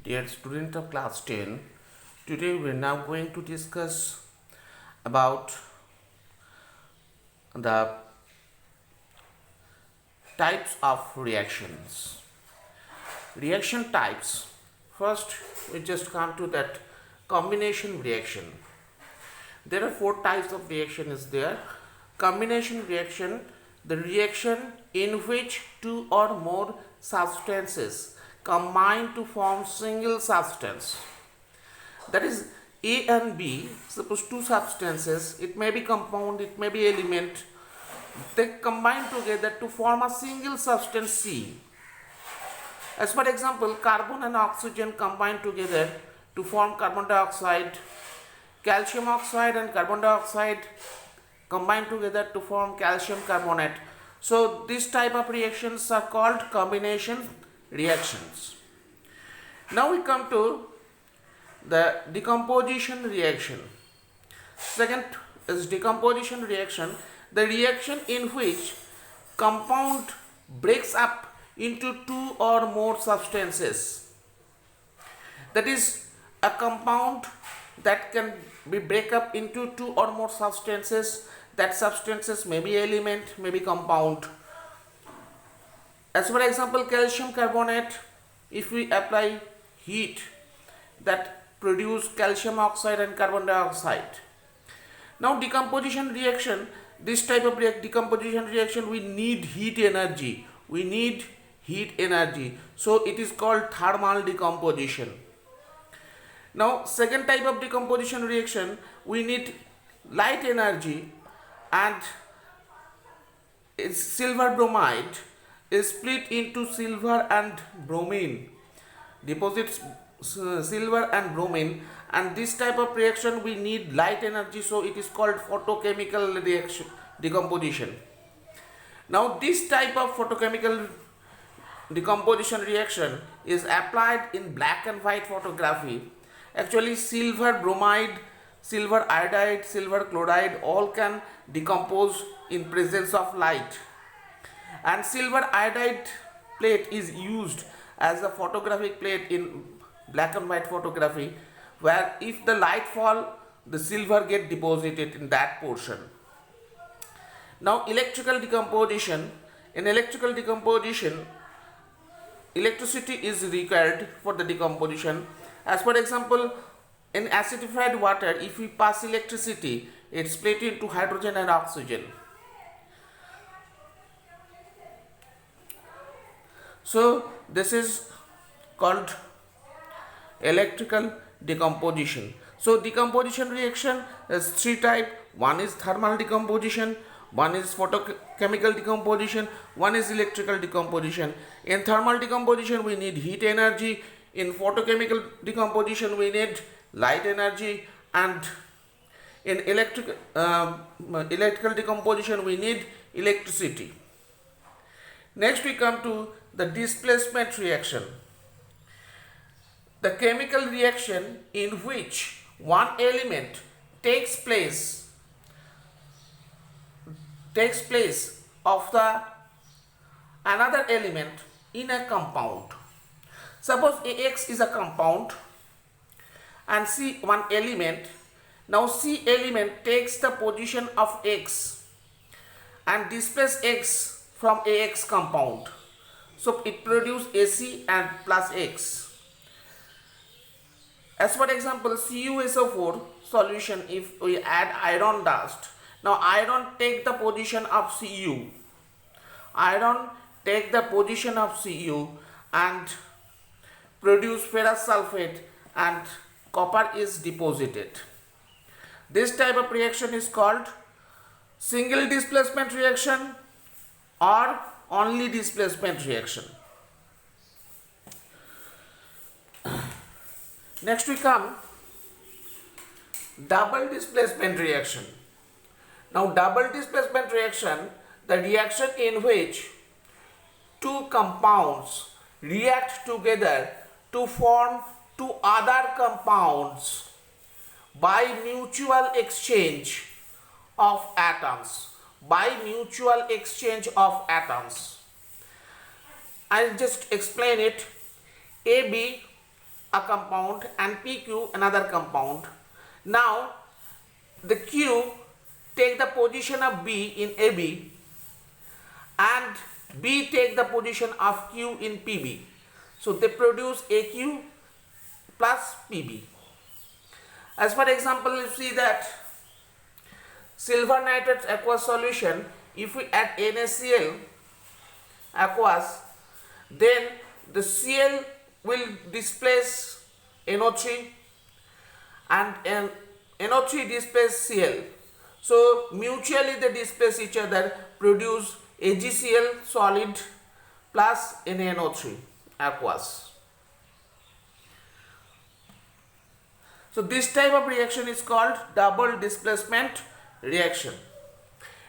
Dear student of class 10, today we are now going to discuss about the types of reactions. Reaction types. First, we just come to that combination reaction. There are four types of reaction is there. Combination reaction, the reaction in which two or more substances combine to form single substance. That is A and B, suppose two substances, it may be compound, it may be element, they combine together to form a single substance C. As for example, carbon and oxygen combine together to form carbon dioxide, calcium oxide and carbon dioxide combine together to form calcium carbonate. So this type of reactions are called combination reactions. Now we come to the decomposition reaction. Second is decomposition reaction, the reaction in which compound breaks up into two or more substances. That is a compound that can be break up into two or more substances. That substances may be element, may be compound. As for example, calcium carbonate, if we apply heat, that produce calcium oxide and carbon dioxide. Now decomposition reaction, this type of decomposition reaction, we need heat energy. We need heat energy. So it is called thermal decomposition. Now second type of decomposition reaction, we need light energy, and silver bromide is split into silver and bromine, deposits silver and bromine, and this type of reaction we need light energy, so it is called photochemical reaction decomposition. Now this type of photochemical decomposition reaction is applied in black and white photography. Actually silver bromide, silver iodide, silver chloride all can decompose in presence of light, and silver iodide plate is used as a photographic plate in black and white photography, where if the light fall, the silver get deposited in that portion. Now electrical decomposition, in electrical decomposition electricity is required for the decomposition. As for example, in acidified water, if we pass electricity, it's split into hydrogen and oxygen. So this is called electrical decomposition. So decomposition reaction is three types. One is thermal decomposition, one is photochemical decomposition, one is electrical decomposition. In thermal decomposition we need heat energy, in photochemical decomposition we need light energy, and in electrical decomposition we need electricity. Next we come to the displacement reaction, the chemical reaction in which one element takes place of the another element in a compound. Suppose AX is a compound and C one element. Now C element takes the position of X and displaces X from AX compound. So it produces AC and plus X. As for example, CuSO4 solution, if we add iron dust, now iron take the position of Cu. Iron take the position of Cu and produce ferrous sulfate, and copper is deposited. This type of reaction is called single displacement reaction or only displacement reaction. Next we come double displacement reaction. Now double displacement reaction, the reaction in which two compounds react together to form two other compounds by mutual exchange of atoms. By mutual exchange of atoms. I'll just explain it. AB a compound and PQ another compound. Now the Q take the position of B in AB and B take the position of Q in PB. So they produce AQ plus PB. As for example, you see that silver nitrate aqueous solution, if we add NaCl aqueous, then the Cl will displace NO3 and NO3 displace Cl. So mutually they displace each other, produce AgCl solid plus NaNO3 aqueous. So this type of reaction is called double displacement reaction.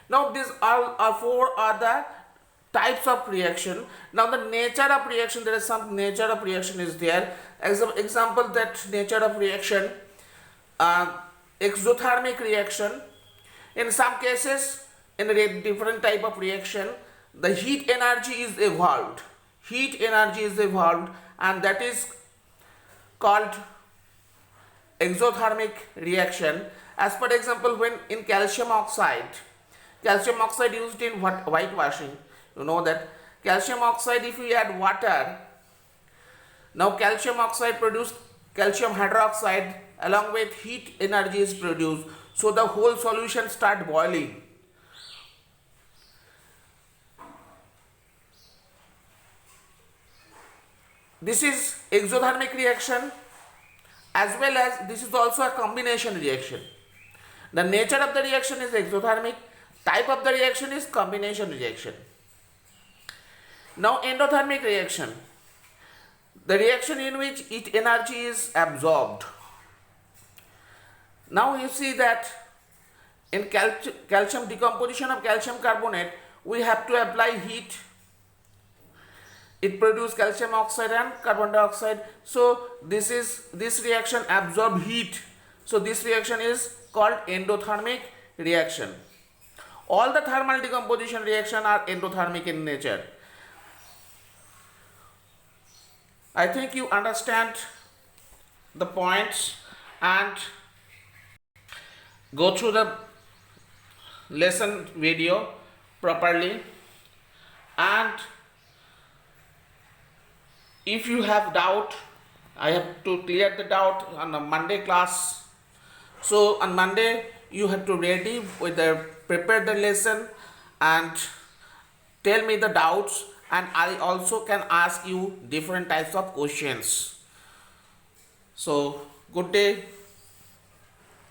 Now these are four are the types of reaction. Now the nature of reaction, there is some nature of reaction is there. As an example, that nature of reaction, exothermic reaction. In some cases, in a different type of reaction, the heat energy is evolved. Heat energy is evolved, and that is called exothermic reaction. As per example, when in calcium oxide used in whitewashing, you know that calcium oxide, if we add water, now calcium oxide produce calcium hydroxide, along with heat energy is produced, so the whole solution start boiling. This is exothermic reaction, as well as this is also a combination reaction. The nature of the reaction is exothermic, type of the reaction is combination reaction. Now endothermic reaction, the reaction in which heat energy is absorbed. Now you see that in calcium decomposition of calcium carbonate, we have to apply heat. It produces calcium oxide and carbon dioxide. So this reaction absorb heat. So this reaction is called endothermic reaction. All the thermal decomposition reaction are endothermic in nature. I think you understand the points and go through the lesson video properly, and if you have doubt, I have to clear the doubt on the Monday class. So on Monday you have to ready with prepare the lesson and tell me the doubts, and I also can ask you different types of questions. So good day.